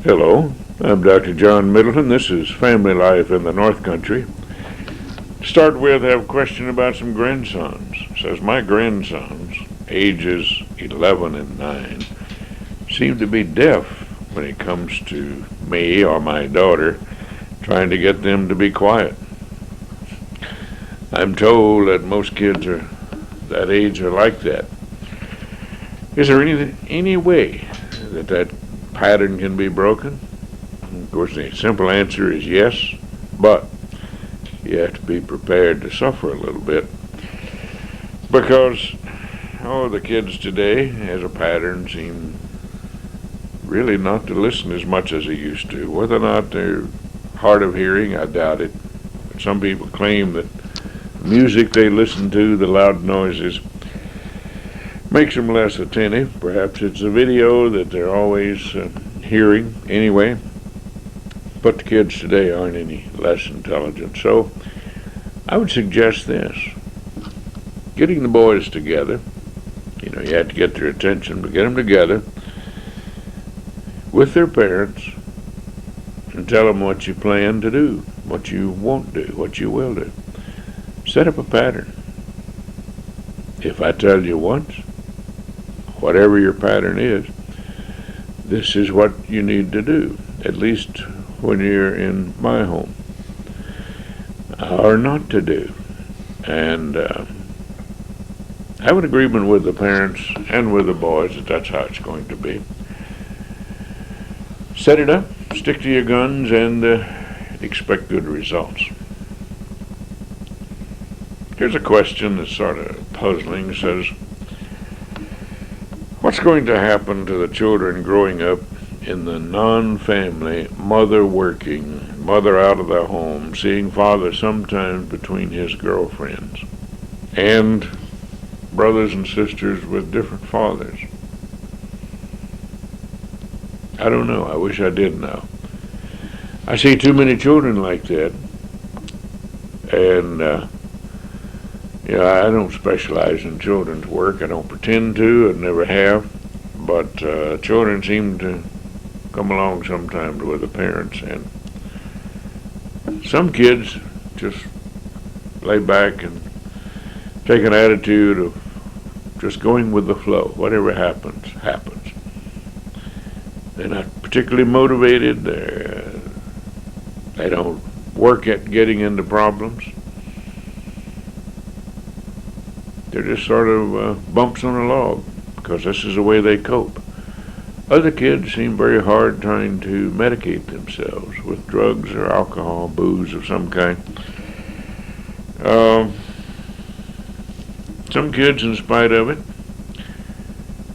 Hello, I'm Dr. John Middleton. This is Family Life in the North Country. To start with, I have a question about some grandsons. It says, my grandsons, ages 11 and 9, seem to be deaf when it comes to me or my daughter trying to get them to be quiet. I'm told that most kids are that age are like that. Is there any way that pattern can be broken? Of course, the simple answer is yes, but you have to be prepared to suffer a little bit because the kids today, as a pattern, seem really not to listen as much as they used to. Whether or not they're hard of hearing, I doubt it. Some people claim that music they listen to, the loud noises, makes them less attentive. Perhaps it's a video that they're always hearing anyway. But the kids today aren't any less intelligent. So I would suggest this. Getting the boys together, you have to get their attention, but get them together with their parents and tell them what you plan to do, what you won't do, what you will do. Set up a pattern. If I tell you once, whatever your pattern is, this is what you need to do, at least when you're in my home, or not to do. And have an agreement with the parents and with the boys that that's how it's going to be. Set it up, stick to your guns, and expect good results. Here's a question that's sort of puzzling. It says, what's going to happen to the children growing up in the non-family, mother working, mother out of the home, seeing father sometimes between his girlfriends, and brothers and sisters with different fathers? I don't know. I wish I did know. I see too many children like that, and I don't specialize in children's work. I don't pretend to. I never have. But children seem to come along sometimes with the parents. And some kids just lay back and take an attitude of just going with the flow. Whatever happens, happens. They're not particularly motivated. They don't work at getting into problems. They're just sort of bumps on a log because this is the way they cope. Other kids seem very hard trying to medicate themselves with drugs or alcohol, booze of some kind. Some kids, in spite of it,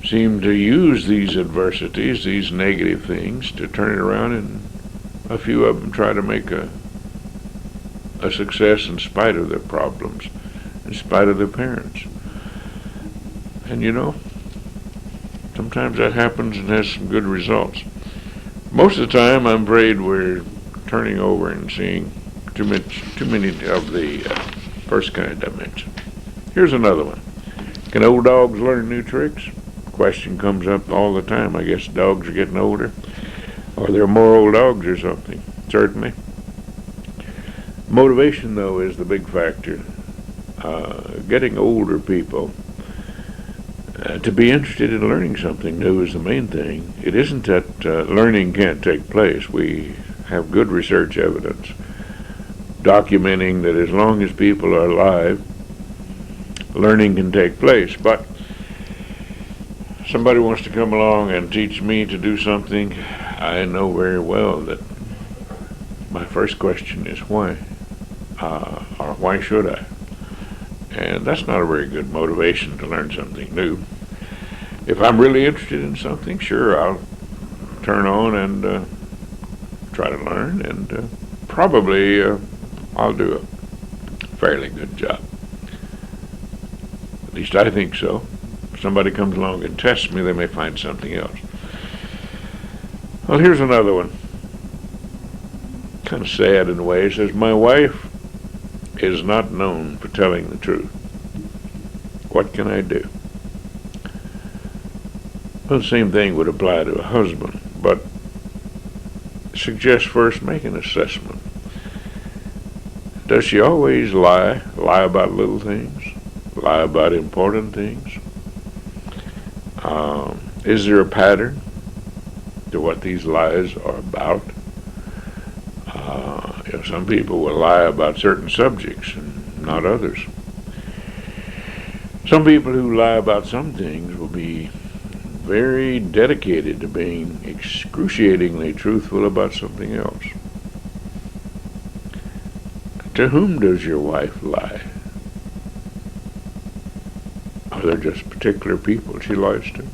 seem to use these adversities, these negative things, to turn it around, and a few of them try to make a success in spite of their problems, in spite of their parents. And sometimes that happens and has some good results. Most of the time, I'm afraid we're turning over and seeing too many of the first kind I mentioned. Here's another one. Can old dogs learn new tricks? Question comes up all the time. I guess dogs are getting older, or there are more old dogs or something. Certainly. Motivation, though, is the big factor. Getting older people to be interested in learning something new is the main thing. It isn't that learning can't take place. We have good research evidence documenting that as long as people are alive, learning can take place. But somebody wants to come along and teach me to do something, I know very well that my first question is why, or why should I? And that's not a very good motivation to learn something new. If I'm really interested in something, sure, I'll turn on and try to learn, and probably I'll do a fairly good job. At least I think so. If somebody comes along and tests me, they may find something else. Well, here's another one. Kind of sad in a way. It says, my wife is not known for telling the truth. What can I do? Well, the same thing would apply to a husband, but suggest first make an assessment. Does she always lie? Lie about little things? Lie about important things? Is there a pattern to what these lies are about? Some people will lie about certain subjects and not others. Some people who lie about some things will be very dedicated to being excruciatingly truthful about something else. To whom does your wife lie? Are there just particular people she lies to?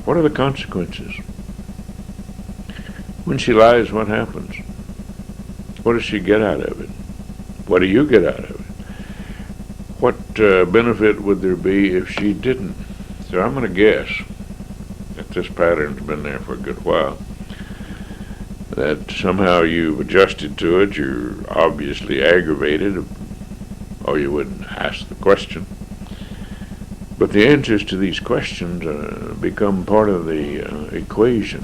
What are the consequences? When she lies, what happens? What does she get out of it? What do you get out of it? What benefit would there be if she didn't? So I'm going to guess that this pattern's been there for a good while, that somehow you've adjusted to it. You're obviously aggravated, or you wouldn't ask the question. But the answers to these questions become part of the equation.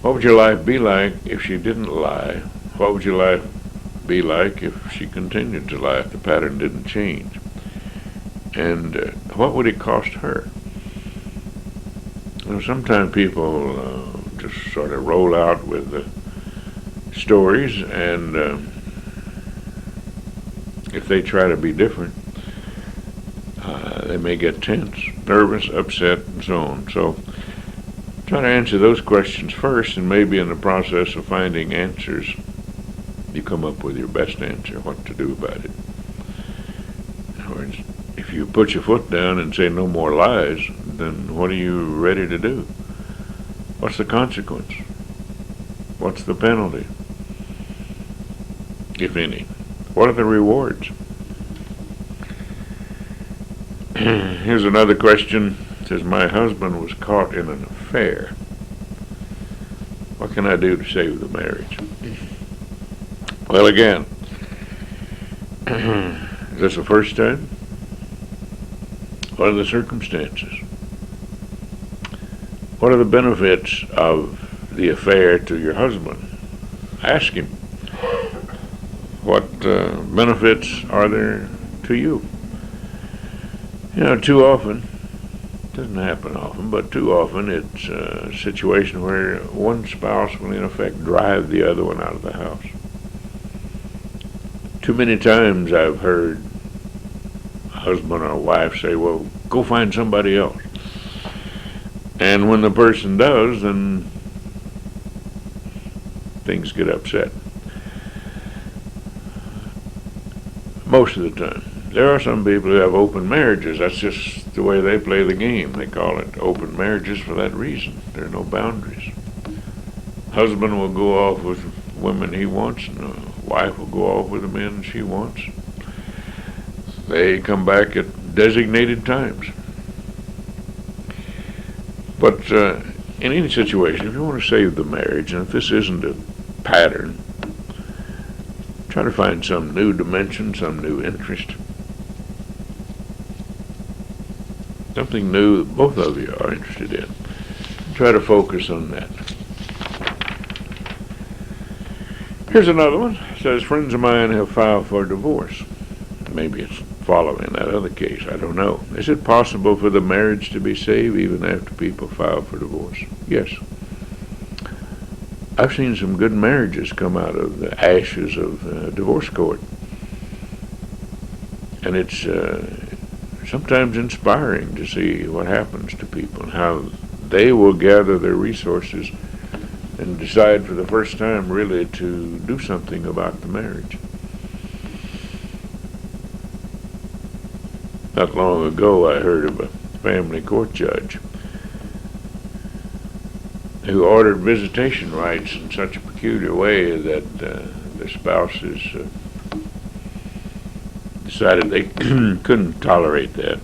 What would your life be like if she didn't lie? What would your life be like if she continued to lie, if the pattern didn't change? And what would it cost her? Sometimes people just sort of roll out with stories, and if they try to be different, they may get tense, nervous, upset, and so on. So try to answer those questions first, and maybe in the process of finding answers, you come up with your best answer, what to do about it. In other words, if you put your foot down and say no more lies, then what are you ready to do? What's the consequence? What's the penalty, if any? What are the rewards? Here's another question. It says, my husband was caught in an affair. What can I do to save the marriage? Well, again, is this the first time? What are the circumstances? What are the benefits of the affair to your husband? Ask him. What benefits are there to you? Too often, it doesn't happen often, but too often it's a situation where one spouse will in effect drive the other one out of the house. Too many times I've heard a husband or wife say, well, go find somebody else. And when the person does, then things get upset. Most of the time. There are some people who have open marriages. That's just the way they play the game. They call it open marriages for that reason. There are no boundaries. Husband will go off with women he wants, and the wife will go off with the men she wants. They come back at designated times. But in any situation, if you want to save the marriage, and if this isn't a pattern, try to find some new dimension, some new interest. Something new that both of you are interested in. Try to focus on that. Here's another one. It says, friends of mine have filed for divorce. Maybe it's following that other case. I don't know. Is it possible for the marriage to be saved even after people file for divorce? Yes. I've seen some good marriages come out of the ashes of divorce court. And it's sometimes inspiring to see what happens to people and how they will gather their resources and decide for the first time really to do something about the marriage. Not long ago I heard of a family court judge who ordered visitation rights in such a peculiar way that the spouses decided they couldn't tolerate that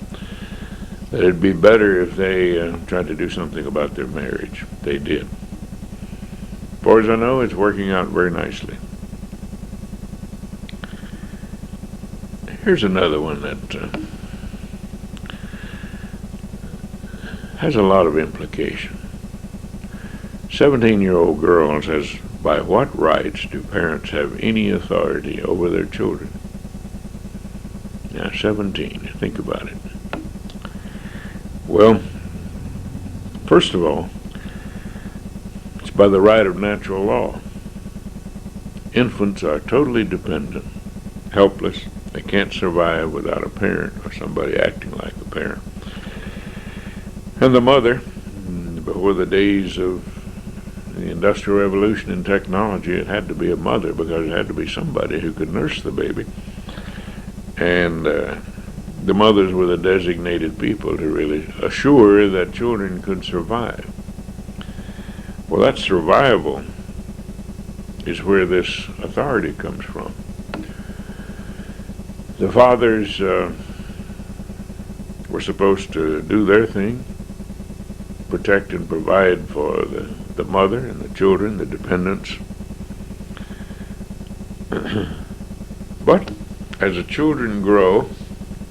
it'd be better if they tried to do something about their marriage. They did. As far as I know, it's working out very nicely. Here's another one that has a lot of implication. 17-year-old girl says, by what rights do parents have any authority over their children? Now, 17, think about it. Well, first of all, it's by the right of natural law. Infants are totally dependent, helpless. They can't survive without a parent or somebody acting like a parent. And the mother, before the days of the Industrial Revolution in technology, it had to be a mother because it had to be somebody who could nurse the baby. And the mothers were the designated people to really assure that children could survive. Well, that survival is where this authority comes from. The fathers were supposed to do their thing, protect and provide for the mother and the children, the dependents. But as the children grow,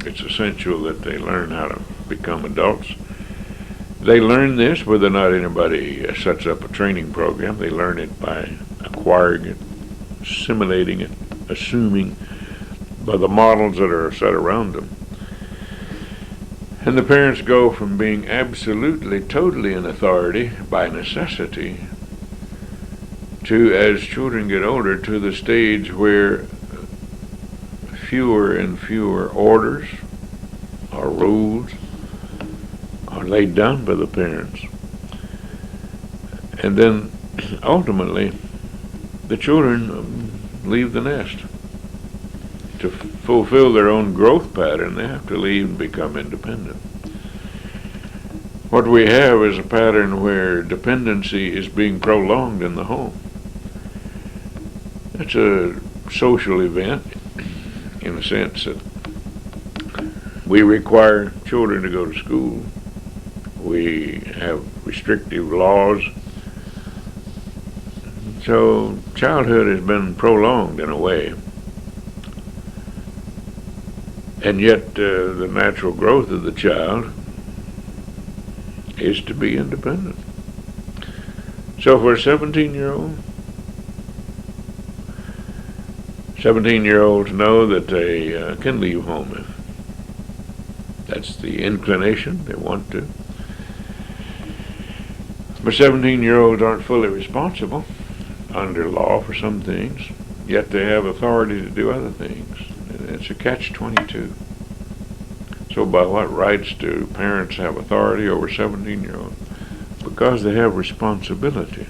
it's essential that they learn how to become adults. They learn this whether or not anybody sets up a training program. They learn it by acquiring it, assimilating it, assuming by the models that are set around them. And the parents go from being absolutely, totally in authority by necessity to, as children get older, to the stage where fewer and fewer orders or rules are laid down by the parents. And then ultimately the children leave the nest. To fulfill their own growth pattern, they have to leave and become independent. What we have is a pattern where dependency is being prolonged in the home. It's a social event in the sense that we require children to go to school. We have restrictive laws. So childhood has been prolonged in a way. And yet the natural growth of the child is to be independent. So for a 17-year-old, 17-year-olds know that they can leave home if that's the inclination, they want to. But 17-year-olds aren't fully responsible under law for some things, yet they have authority to do other things. It's a catch-22. So by what rights do parents have authority over 17-year-olds? Because they have responsibility.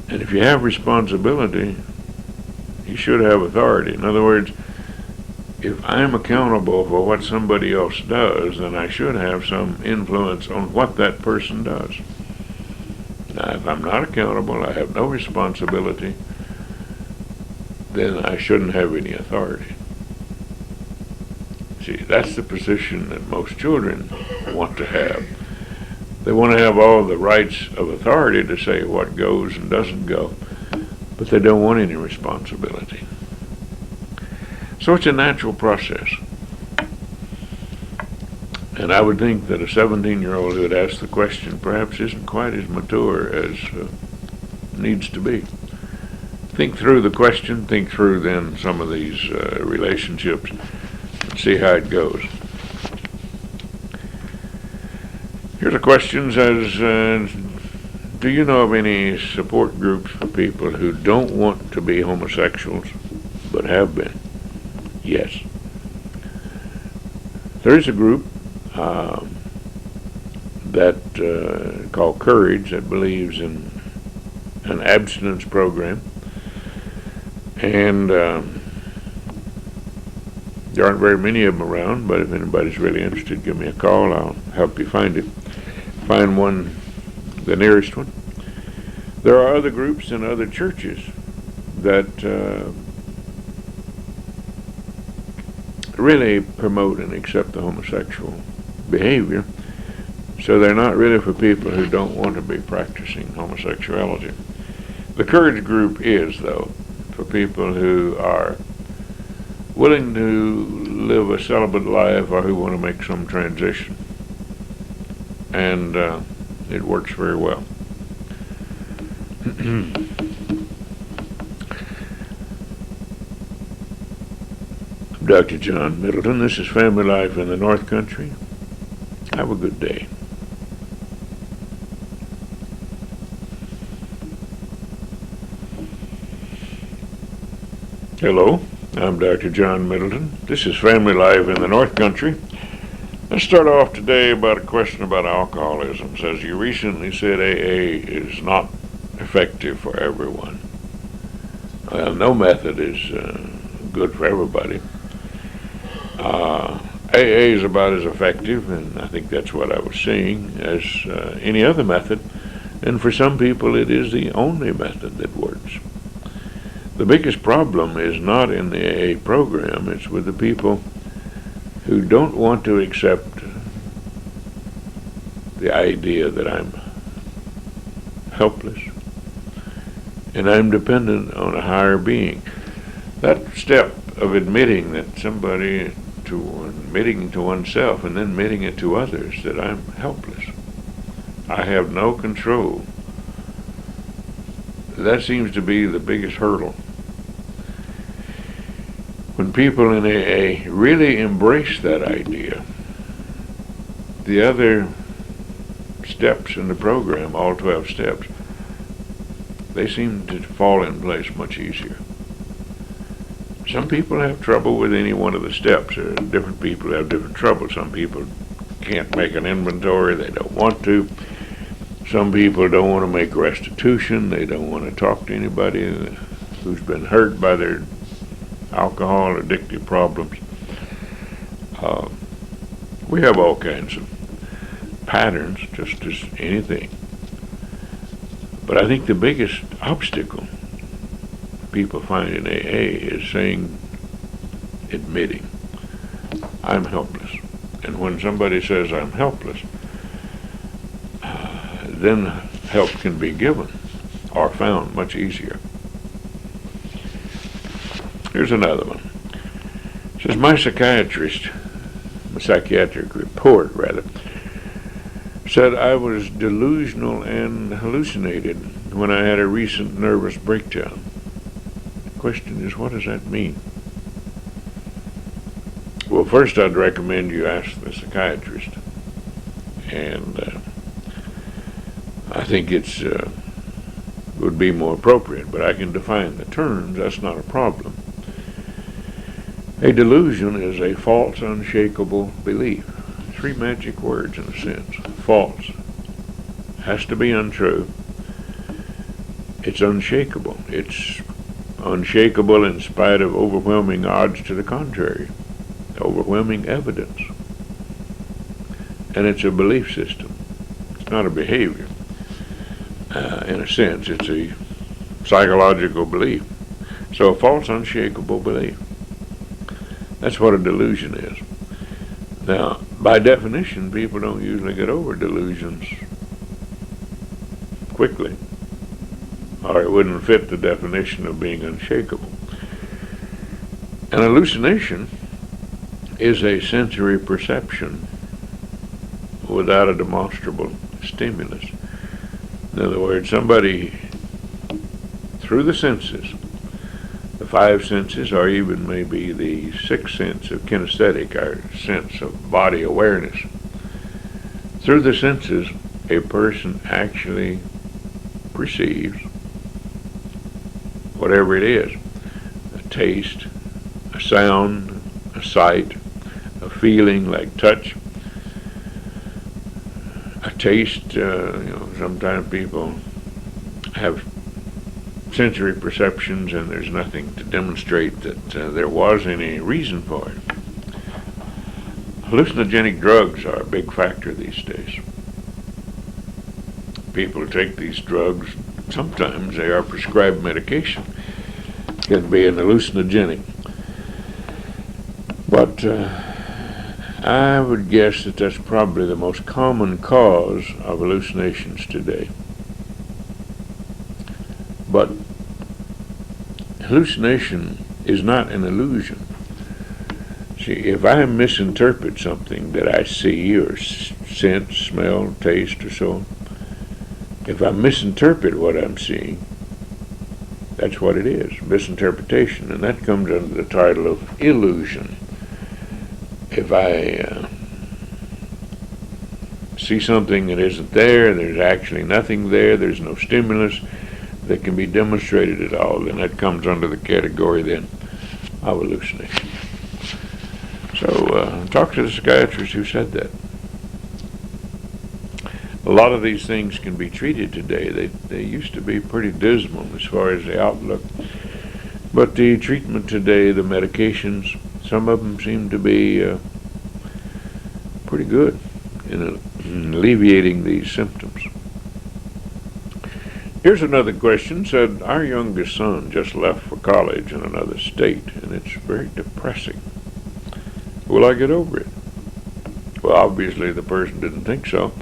And if you have responsibility, you should have authority. In other words, if I'm accountable for what somebody else does, then I should have some influence on what that person does. Now, if I'm not accountable, I have no responsibility, then I shouldn't have any authority. See, that's the position that most children want to have. They want to have all the rights of authority to say what goes and doesn't go, but they don't want any responsibility. So it's a natural process. And I would think that a 17-year-old who would ask the question perhaps isn't quite as mature as needs to be. Think through the question, think through then some of these relationships, and see how it goes. Here's a question, says, do you know of any support groups for people who don't want to be homosexuals, but have been? Yes. There is a group that called Courage that believes in an abstinence program. And there aren't very many of them around, but if anybody's really interested, give me a call. I'll help you find it. Find one, the nearest one. There are other groups and other churches that really promote and accept the homosexual behavior. So they're not really for people who don't want to be practicing homosexuality. The Courage group is, though, for people who are willing to live a celibate life or who want to make some transition. and it works very well. Dr. John Middleton, this is Family Life in the North Country. Have a good day. Hello, I'm Dr. John Middleton. This is Family Life in the North Country. Let's start off today about a question about alcoholism. It says, you recently said AA is not effective for everyone. Well, no method is good for everybody. AA is about as effective, and I think that's what I was saying, as any other method. And for some people, it is the only method that works. The biggest problem is not in the AA program, it's with the people who don't want to accept the idea that I'm helpless and I'm dependent on a higher being. That step of admitting that admitting to oneself and then admitting it to others that I'm helpless, I have no control, that seems to be the biggest hurdle. When people in AA really embrace that idea, the other steps in the program, all 12 steps, they seem to fall in place much easier. Some people have trouble with any one of the steps. Different people have different trouble. Some people can't make an inventory, they don't want to. Some people don't want to make restitution, they don't want to talk to anybody who's been hurt by their alcohol or addictive problems. We have all kinds of patterns, just as anything. But I think the biggest obstacle people find in AA is admitting, I'm helpless. And when somebody says I'm helpless, then help can be given or found much easier. Here's another one. It says, my psychiatric report, said I was delusional and hallucinated when I had a recent nervous breakdown. The question is, what does that mean? Well, first I'd recommend you ask the psychiatrist. And I think it's would be more appropriate, but I can define the terms, that's not a problem. A delusion is a false, unshakable belief. 3 magic words in a sense. False. Has to be untrue. It's unshakable. It's unshakable in spite of overwhelming odds to the contrary. Overwhelming evidence. And it's a belief system. It's not a behavior. In a sense, it's a psychological belief. So a false, unshakable belief. That's what a delusion is. Now, by definition, people don't usually get over delusions quickly, or it wouldn't fit the definition of being unshakable. An hallucination is a sensory perception without a demonstrable stimulus. In other words, somebody, through the senses, the 5 senses, or even maybe the 6th sense of kinesthetic, our sense of body awareness, through the senses, a person actually perceives whatever it is, a taste, a sound, a sight, a feeling like touch, a taste. Sometimes people have sensory perceptions and there's nothing to demonstrate that there was any reason for it. Hallucinogenic drugs are a big factor these days. People take these drugs, sometimes they are prescribed medication. It can be an hallucinogenic. But I would guess that that's probably the most common cause of hallucinations today. But hallucination is not an illusion. See, if I misinterpret something that I see or sense, smell, taste, or so on, if I misinterpret what I'm seeing, that's what it is, misinterpretation, and that comes under the title of illusion. If I see something that isn't there, there's actually nothing there, there's no stimulus that can be demonstrated at all, then that comes under the category then of hallucination. So talk to the psychiatrist who said that. A lot of these things can be treated today. They used to be pretty dismal as far as the outlook. But the treatment today, the medications, some of them seem to be pretty good in alleviating these symptoms. Here's another question. Said, our youngest son just left for college in another state, and it's very depressing. Will I get over it? Well, obviously the person didn't think so.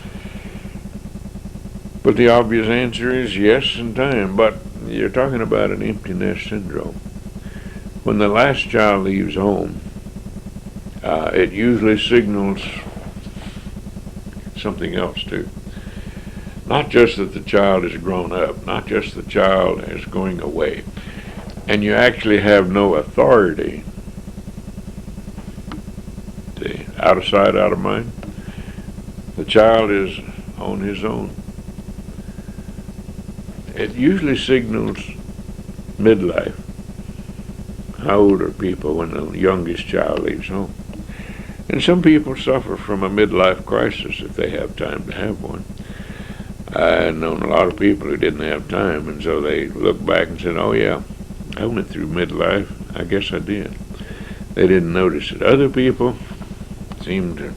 But the obvious answer is yes in time. But you're talking about an empty nest syndrome. When the last child leaves home, it usually signals something else too. Not just that the child is grown up, not just the child is going away, and you actually have no authority. See, out of sight, out of mind. The child is on his own. It usually signals midlife. How old are people when the youngest child leaves home? And some people suffer from a midlife crisis if they have time to have one. I've known a lot of people who didn't have time, and so they look back and said, oh yeah, I went through midlife. I guess I did. They didn't notice it. Other people seem to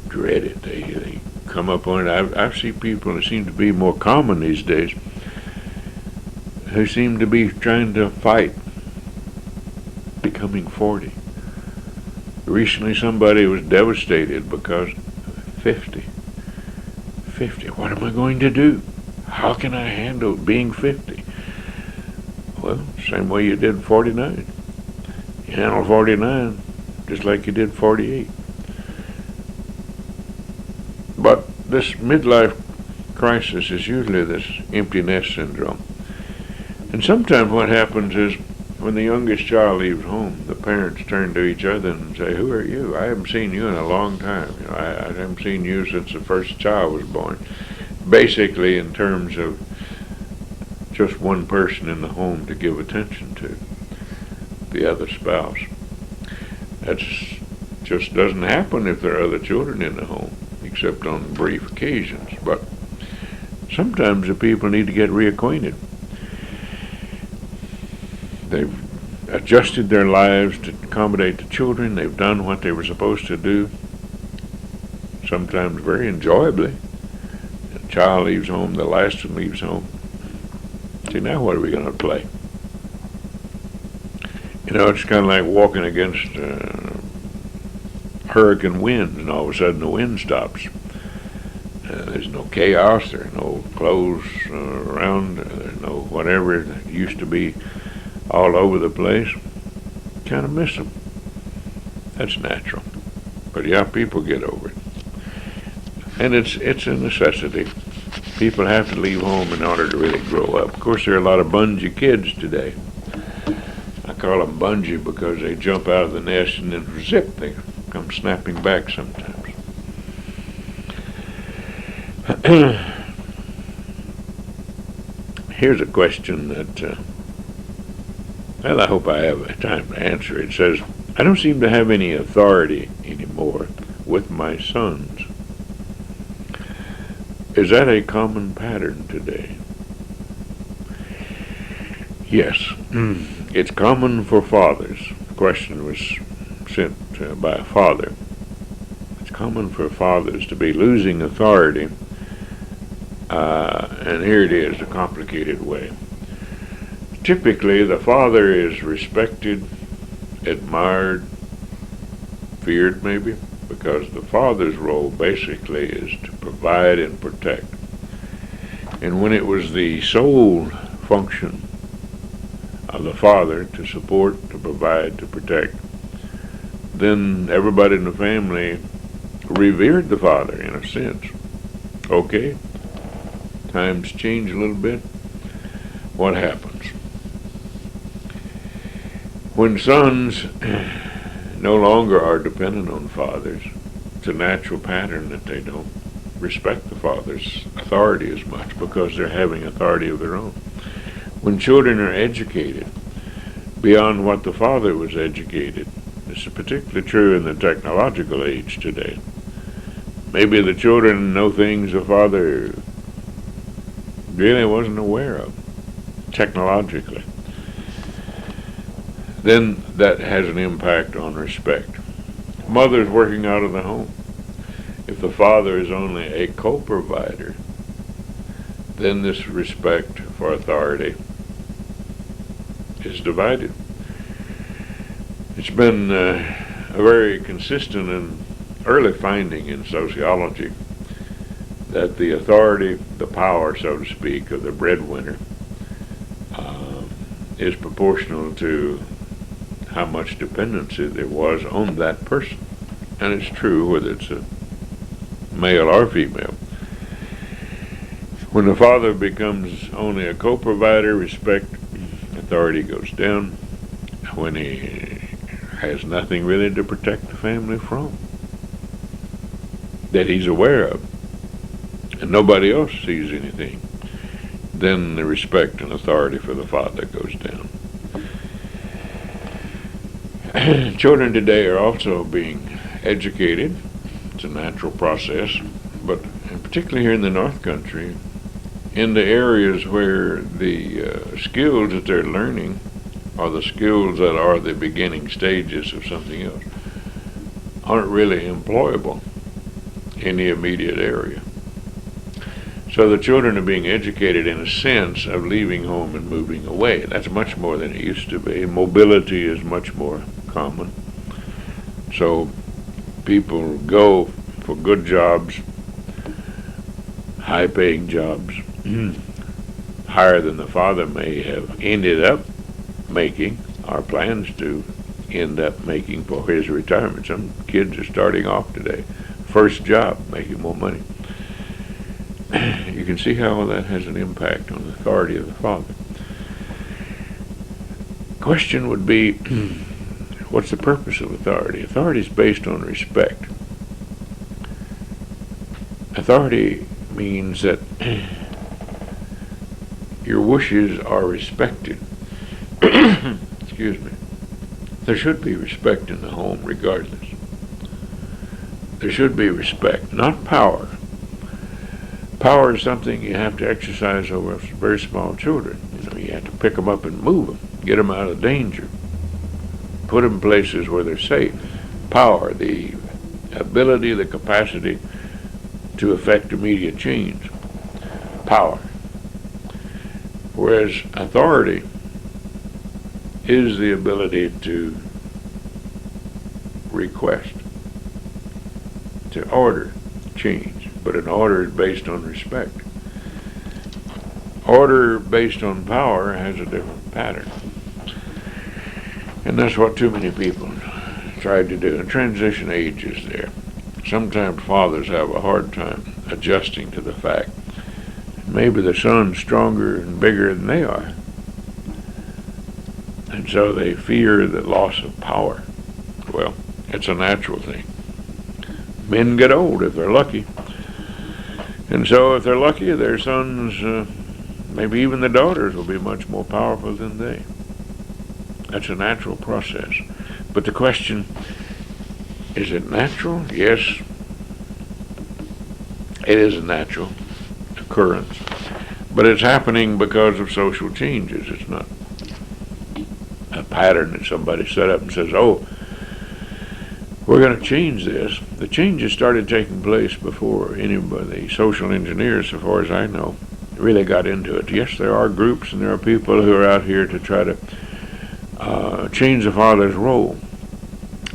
dread it. They come up on it. I've seen people that seem to be more common these days who seem to be trying to fight becoming 40. Recently somebody was devastated because 50. What am I going to do? How can I handle being 50? Well, same way you did 49. You handle 49 just like you did 48. But this midlife crisis is usually this empty nest syndrome. And sometimes what happens is when the youngest child leaves home, the parents turn to each other and say, who are you? I haven't seen you in a long time. I haven't seen you since the first child was born. Basically in terms of just one person in the home to give attention to, the other spouse. That just doesn't happen if there are other children in the home, except on brief occasions. But sometimes the people need to get reacquainted. They've adjusted their lives to accommodate the children. They've done what they were supposed to do, sometimes very enjoyably. The child leaves home, the last one leaves home. See, now what are we going to play? You know, it's kind of like walking against hurricane winds, and all of a sudden the wind stops. There's no chaos, there's no clothes around, there's no whatever that used to be all over the place. Kind of miss them. That's natural. But yeah, people get over it. And it's a necessity. People have to leave home in order to really grow up. Of course, there are a lot of bungee kids today. I call them bungee because they jump out of the nest and then zip, they come snapping back sometimes. Here's a question that well, I hope I have time to answer. It says, I don't seem to have any authority anymore with my sons. Is that a common pattern today? Yes, it's common for fathers. The question was sent by a father. It's common for fathers to be losing authority, and here it is, a complicated way. Typically, the father is respected, admired, feared maybe, because the father's role basically is to provide and protect. And when it was the sole function of the father to support, to provide, to protect, then everybody in the family revered the father in a sense. Okay, times change a little bit. What happens? When sons no longer are dependent on fathers, it's a natural pattern that they don't respect the father's authority as much because they're having authority of their own. When children are educated beyond what the father was educated, this is particularly true in the technological age today. Maybe the children know things the father really wasn't aware of technologically. Then that has an impact on respect. Mothers working out of the home. If the father is only a co-provider, then this respect for authority is divided. It's been a very consistent and early finding in sociology that the authority, the power, so to speak, of the breadwinner is proportional to how much dependency there was on that person. And it's true whether it's a male or female. When the father becomes only a co-provider, respect, authority goes down. When he has nothing really to protect the family from, that he's aware of, and nobody else sees anything, then the respect and authority for the father goes down. Children today are also being educated. It's a natural process, but particularly here in the North Country, in the areas where the skills that they're learning are the skills that are the beginning stages of something else, aren't really employable in the immediate area. So the children are being educated in a sense of leaving home and moving away. That's much more than it used to be. Mobility is much more common. So people go for good jobs, high-paying jobs, higher than the father may have ended up making, or plans to end up making for his retirement. Some kids are starting off today, first job, making more money. You can see how that has an impact on the authority of the father. Question would be, what's the purpose of authority? Authority is based on respect. Authority means that your wishes are respected. Excuse me. There should be respect in the home regardless. There should be respect, not power. Power is something you have to exercise over very small children. You have to pick them up and move them, get them out of danger, put them in places where they're safe. Power, the ability, the capacity to effect immediate change. Power. Whereas authority is the ability to request, to order change. But an order is based on respect. Order based on power has a different pattern. And that's what too many people tried to do. And transition age is there. Sometimes fathers have a hard time adjusting to the fact maybe the son's stronger and bigger than they are. And so they fear the loss of power. Well, it's a natural thing. Men get old if they're lucky. And so if they're lucky, their sons, maybe even the daughters, will be much more powerful than they. That's a natural process. But the question, is it natural? Yes, it is a natural occurrence. But it's happening because of social changes. It's not a pattern that somebody set up and says, oh, we're going to change this. The changes started taking place before anybody, social engineers, so far as I know, really got into it. Yes, there are groups and there are people who are out here to try to change the father's role.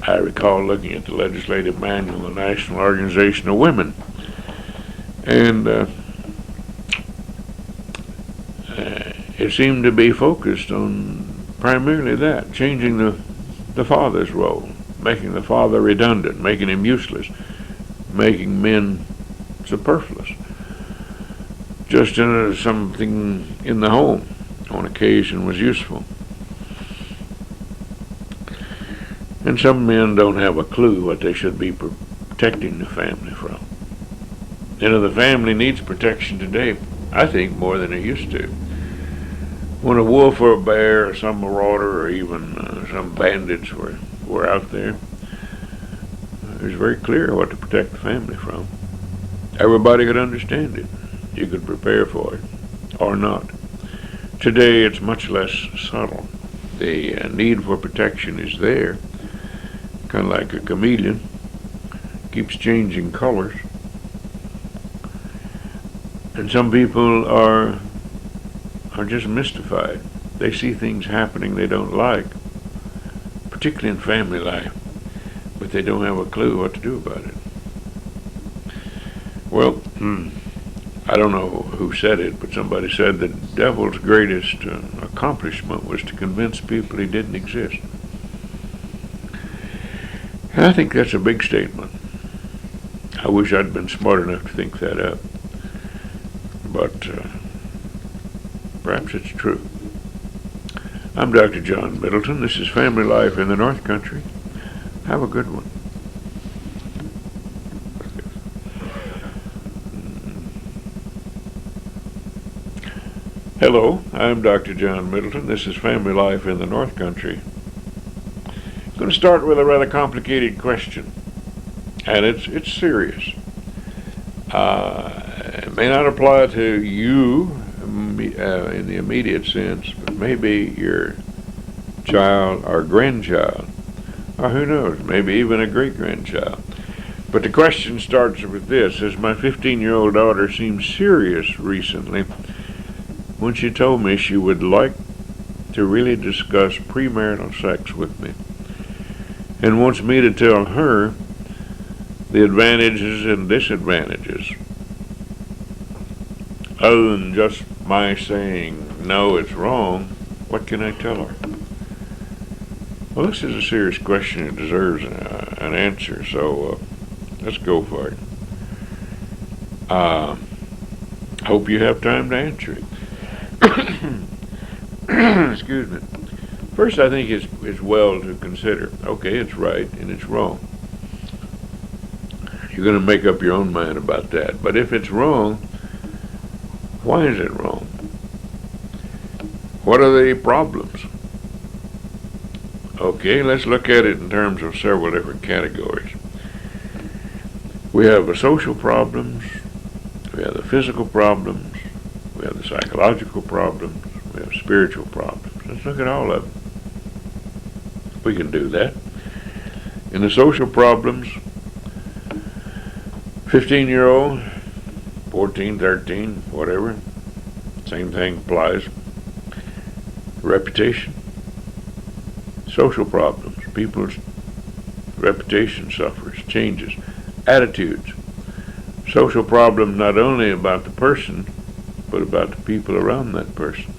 I recall looking at the legislative manual of the National Organization of Women, and it seemed to be focused on primarily that, changing the father's role. making the father redundant, making him useless, making men superfluous. Just something in the home on occasion was useful. And some men don't have a clue what they should be protecting the family from. The family needs protection today, I think, more than it used to. When a wolf or a bear or some marauder or even some bandits were out there, it was very clear what to protect the family from. Everybody could understand it. You could prepare for it or not. Today it's much less subtle. The need for protection is there, kind of like a chameleon, keeps changing colors. And some people are just mystified. They see things happening they don't like, particularly in family life, but they don't have a clue what to do about it. Well, I don't know who said it, but somebody said the devil's greatest accomplishment was to convince people he didn't exist. And I think that's a big statement. I wish I'd been smart enough to think that up. But perhaps it's true. I'm Dr. John Middleton. This is Family Life in the North Country. Have a good one. Hello, I'm Dr. John Middleton. This is Family Life in the North Country. I'm going to start with a rather complicated question, and it's serious. It may not apply to you in the immediate sense, but maybe your child or grandchild, or who knows, maybe even a great-grandchild. But the question starts with this. As my 15-year-old daughter seemed serious recently when she told me she would like to really discuss premarital sex with me, and wants me to tell her the advantages and disadvantages, other than just my saying, no, it's wrong. What can I tell her? Well, this is a serious question. It deserves an answer, so let's go for it. Hope you have time to answer it. Excuse me. First, I think it's well to consider, okay, it's right and it's wrong. You're going to make up your own mind about that. But if it's wrong, why is it wrong? What are the problems? Okay, let's look at it in terms of several different categories. We have the social problems, we have the physical problems, we have the psychological problems, we have spiritual problems. Let's look at all of them. We can do that. In the social problems, 15-year-old, 14, 13, whatever, same thing applies. Reputation. Social problems. People's reputation suffers, changes. Attitudes. Social problem not only about the person, but about the people around that person.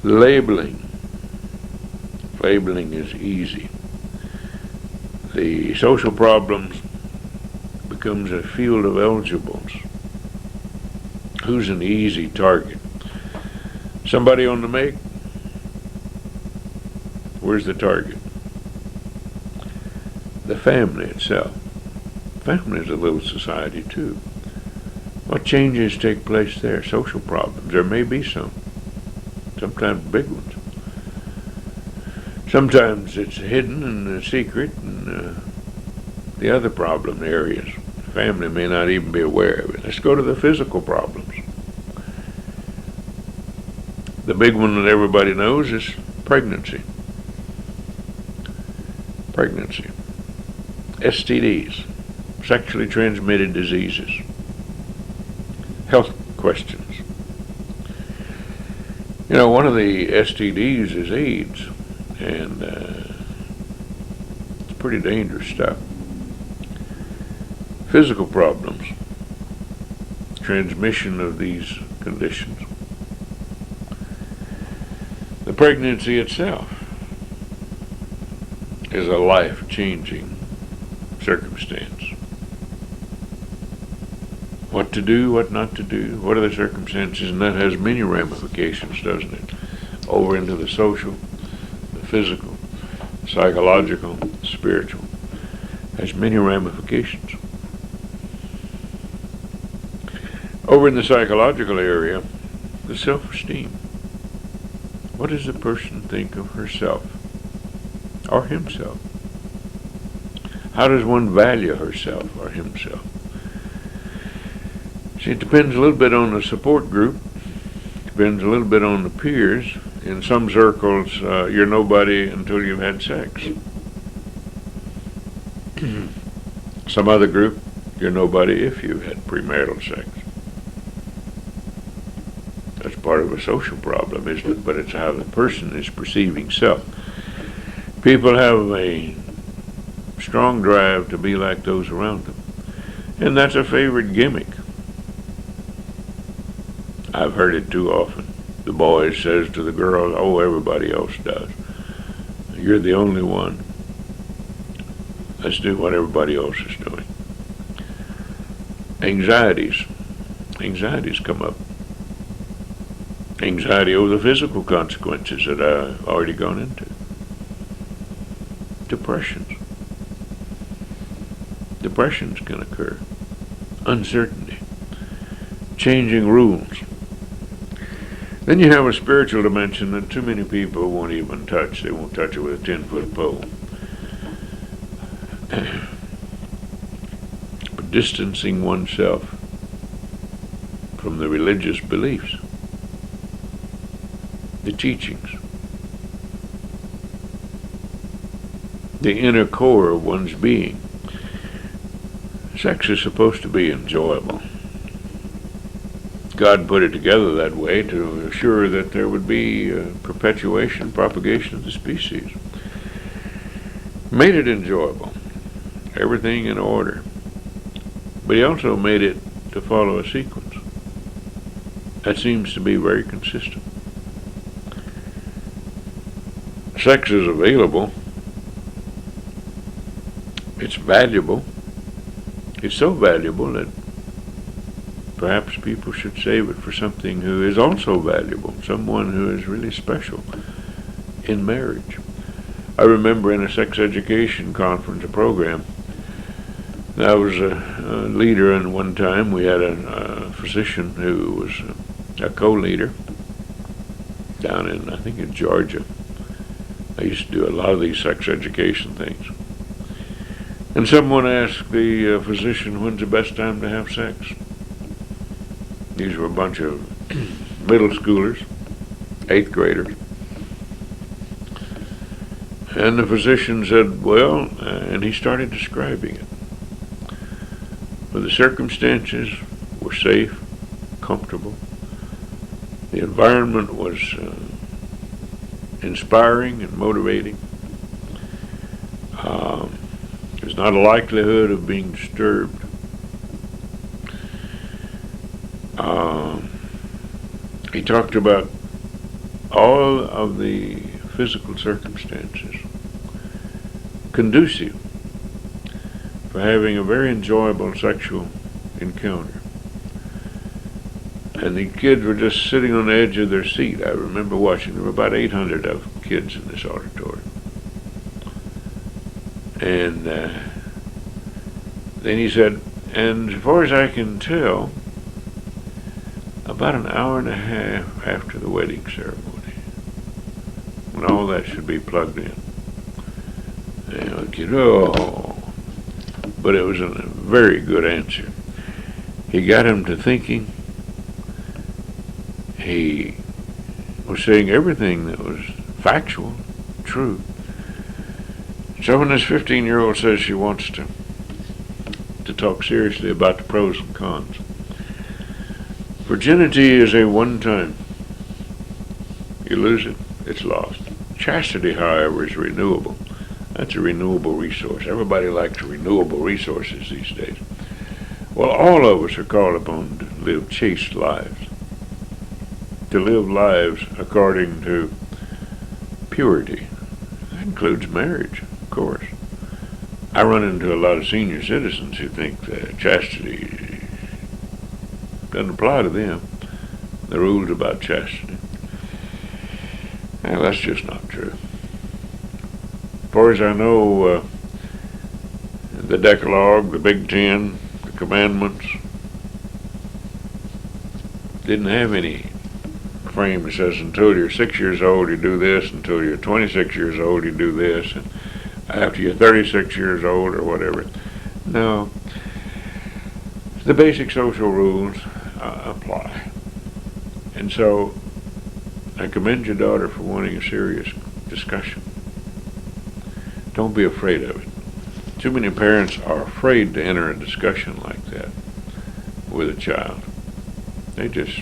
Labeling. Labeling is easy. The social problems becomes a field of eligibles. Who's an easy target? Somebody on the make? Where's the target? The family itself. Family is a little society too. What changes take place there? Social problems. There may be some. Sometimes big ones. Sometimes it's hidden and secret and the other problem areas. The family may not even be aware of it. Let's go to the physical problems. The big one that everybody knows is pregnancy. Pregnancy. STDs. Sexually transmitted diseases. Health questions. You know, one of the STDs is AIDS, and it's pretty dangerous stuff. Physical problems. Transmission of these conditions. The pregnancy itself. is a life-changing circumstance. What to do, what not to do, what are the circumstances, and that has many ramifications, doesn't it? Over into the social, the physical, psychological, spiritual. Has many ramifications. Over in the psychological area, the self-esteem. What does a person think of herself or himself? How does one value herself or himself? See, it depends a little bit on the support group, depends a little bit on the peers. In some circles, you're nobody until you've had sex. Some other group, you're nobody if you've had premarital sex. That's part of a social problem, isn't it? But it's how the person is perceiving self. People have a strong drive to be like those around them. And that's a favorite gimmick. I've heard it too often. The boy says to the girl, oh, everybody else does. You're the only one. Let's do what everybody else is doing. Anxieties come up. Anxiety over the physical consequences that I've already gone into. Depressions can occur. Uncertainty. Changing rules. Then you have a spiritual dimension that too many people won't even touch. They won't touch it with a 10-foot pole. But distancing oneself from the religious beliefs, the teachings, the inner core of one's being. Sex is supposed to be enjoyable. God put it together that way to assure that there would be perpetuation, propagation of the species. Made it enjoyable. Everything in order. But he also made it to follow a sequence. That seems to be very consistent. Sex is available. It's valuable. It's so valuable that perhaps people should save it for something who is also valuable, someone who is really special in marriage. I remember in a sex education conference, a program, I was a leader, and one time we had a physician who was a co-leader down in, I think in Georgia. I used to do a lot of these sex education things. And someone asked the physician, when's the best time to have sex? These were a bunch of middle schoolers, 8th graders. And the physician said, well, and he started describing it. But the circumstances were safe, comfortable. The environment was inspiring and motivating. There's not a likelihood of being disturbed. He talked about all of the physical circumstances conducive for having a very enjoyable sexual encounter. And the kids were just sitting on the edge of their seat. I remember watching. There were about 800 of kids in this auditorium. And then he said, and as far as I can tell, about an hour and a half after the wedding ceremony, when all that should be plugged in. And the kid, oh, but it was a very good answer. He got him to thinking. He was saying everything that was factual, true. So when this 15-year-old says she wants to talk seriously about the pros and cons, virginity is a one-time. You lose it, it's lost. Chastity, however, is renewable. That's a renewable resource. Everybody likes renewable resources these days. Well, all of us are called upon to live chaste lives, to live lives according to purity. That includes marriage, of course. I run into a lot of senior citizens who think that chastity doesn't apply to them, the rules about chastity. Well, that's just not true. As far as I know, the Decalogue, the Big Ten, the Commandments didn't have any frame that says until you're 6 years old you do this, until you're 26 years old you do this, and after you're 36 years old or whatever. No, the basic social rules apply. And so I commend your daughter for wanting a serious discussion. Don't be afraid of it. Too many parents are afraid to enter a discussion like that with a child. They just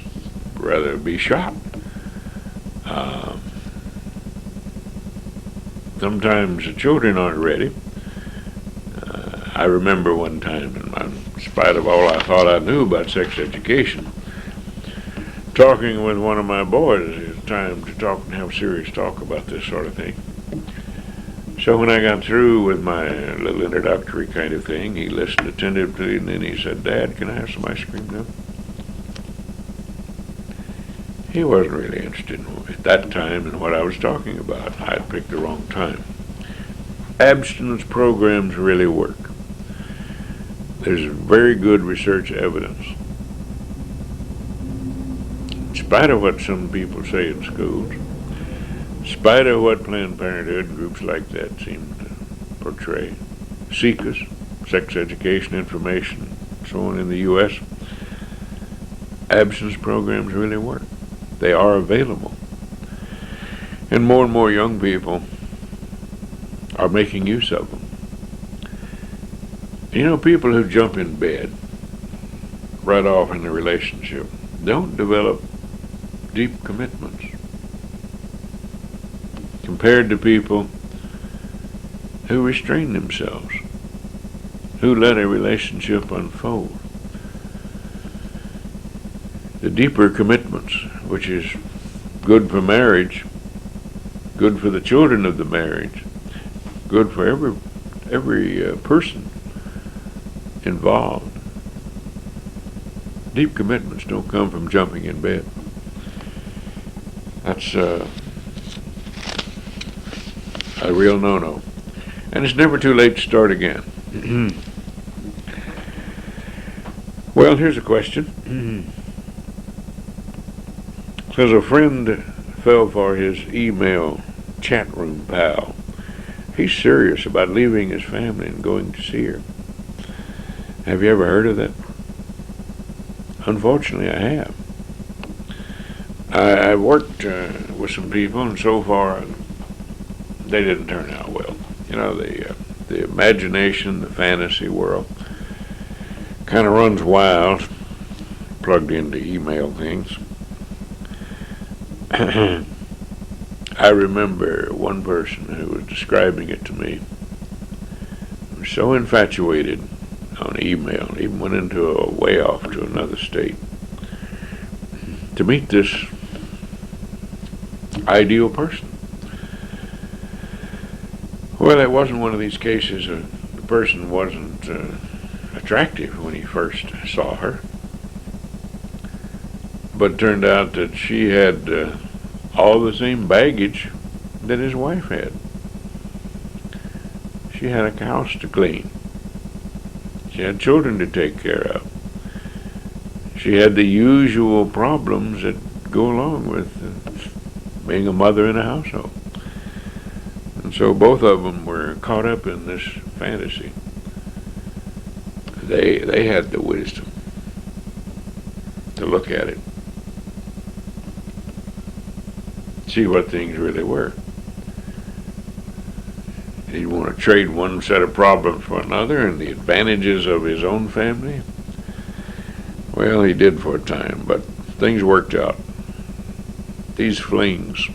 rather be shocked. Sometimes the children aren't ready. I remember one time, in spite of all I thought I knew about sex education, talking with one of my boys. It was time to talk and have serious talk about this sort of thing. So when I got through with my little introductory kind of thing, he listened attentively, and then he said, "Dad, can I have some ice cream now?" He wasn't really interested at that time in what I was talking about. I had picked the wrong time. Abstinence programs really work. There's very good research evidence. In spite of what some people say in schools, in spite of what Planned Parenthood groups like that seem to portray, SECAs, sex education information, so on in the U.S., abstinence programs really work. They are available. And more young people are making use of them. You know, people who jump in bed right off in a relationship don't develop deep commitments compared to people who restrain themselves, who let a relationship unfold. The deeper commitments, which is good for marriage, good for the children of the marriage, good for every person involved. Deep commitments don't come from jumping in bed. That's a real no-no. And it's never too late to start again. Well, here's a question. Says a friend fell for his email chat room pal. He's serious about leaving his family and going to see her. Have you ever heard of that? Unfortunately, I have. I worked with some people, and so far they didn't turn out well. You know, the imagination, the fantasy world kind of runs wild, plugged into email things. I remember one person who was describing it to me, was so infatuated on email, even went way off to another state to meet this ideal person. Well, it wasn't one of these cases the person wasn't attractive when he first saw her, but it turned out that she had all the same baggage that his wife had. She had a house to clean. She had children to take care of. She had the usual problems that go along with being a mother in a household. And so both of them were caught up in this fantasy. They had the wisdom to look at it, see what things really were. He'd want to trade one set of problems for another and the advantages of his own family. Well, he did for a time, but things worked out. These flings.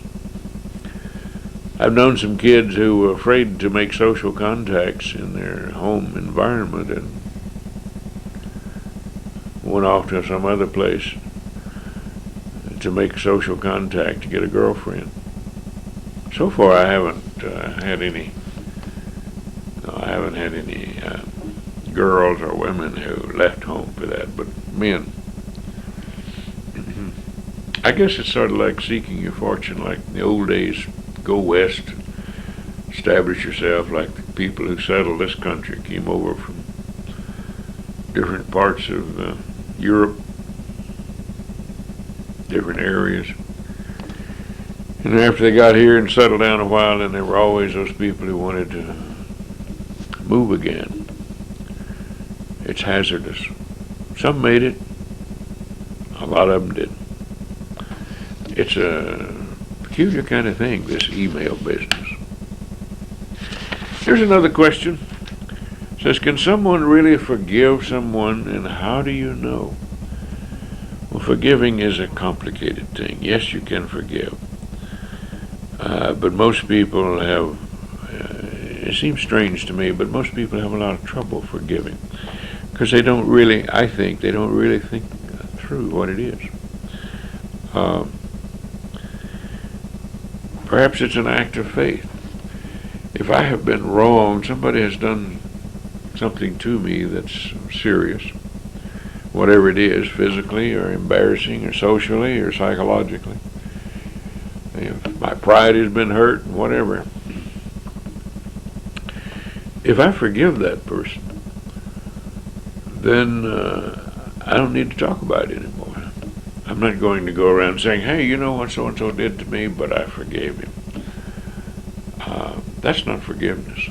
I've known some kids who were afraid to make social contacts in their home environment and went off to some other place to make social contact to get a girlfriend. So far, I haven't had any haven't had any girls or women who left home for that, but men. I guess it's sort of like seeking your fortune, like in the old days. Go west, establish yourself, like the people who settled this country came over from different parts of Europe, different areas. And after they got here and settled down a while, then there were always those people who wanted to move again. It's hazardous. Some made it, a lot of them didn't. It's a peculiar kind of thing, this email business. Here's another question. It says, can someone really forgive someone, and how do you know? Well, forgiving is a complicated thing. Yes, you can forgive. But most people have, it seems strange to me, but most people have a lot of trouble forgiving. Because they don't really, I think, they don't really think through what it is. Perhaps it's an act of faith. If I have been wrong, somebody has done something to me that's serious, whatever it is, physically or embarrassing or socially or psychologically. If my pride has been hurt, whatever. If I forgive that person, then I don't need to talk about it anymore. I'm not going to go around saying, hey, you know what so-and-so did to me, but I forgave him. That's not forgiveness.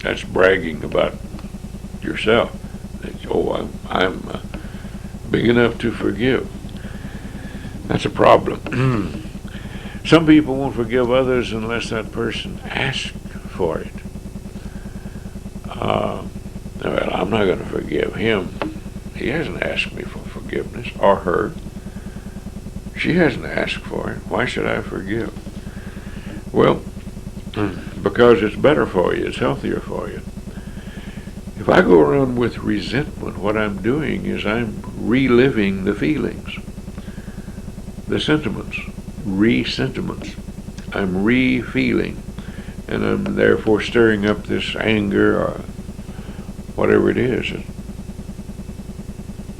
That's bragging about yourself. Oh, I'm big enough to forgive. That's a problem. Some people won't forgive others unless that person asks for it. Well, I'm not going to forgive him. He hasn't asked me for forgiveness, or her. She hasn't asked for it. Why should I forgive? Well, because it's better for you. It's healthier for you. If I go around with resentment, what I'm doing is I'm reliving the feelings, the sentiments, re-sentiments. I'm re-feeling, and I'm therefore stirring up this anger or whatever it is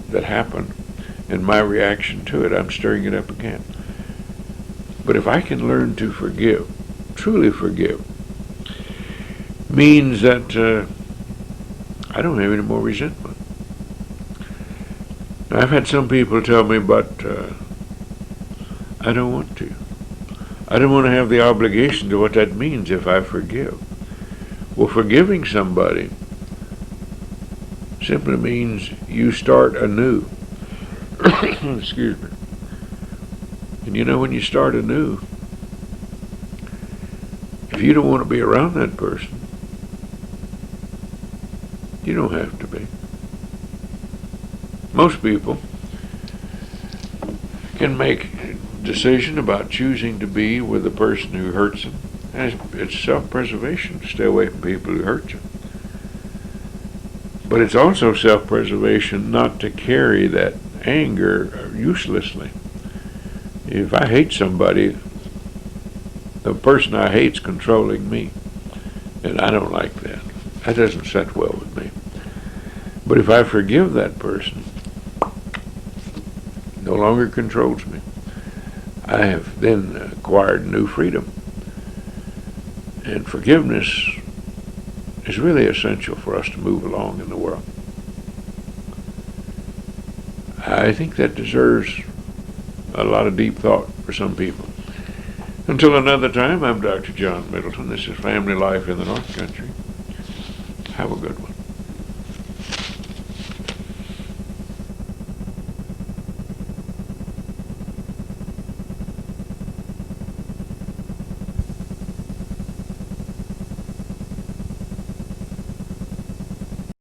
that happened, and my reaction to it, I'm stirring it up again. But if I can learn to forgive, truly forgive, means that I don't have any more resentment. Now, I've had some people tell me, but I don't want to. I don't want to have the obligation to what that means if I forgive. Well, forgiving somebody simply means you start anew. Excuse me. And you know, when you start anew, if you don't want to be around that person, you don't have to be. Most people can make a decision about choosing to be with a person who hurts them. And it's self-preservation to stay away from people who hurt you. But it's also self-preservation not to carry that anger uselessly. If I hate somebody, the person I hate's controlling me. And I don't like that. That doesn't set well with me. But if I forgive that person, no longer controls me, I have then acquired new freedom. And forgiveness is really essential for us to move along in the world. I think that deserves a lot of deep thought for some people. Until another time, I'm Dr. John Middleton. This is Family Life in the North Country. Have a good one.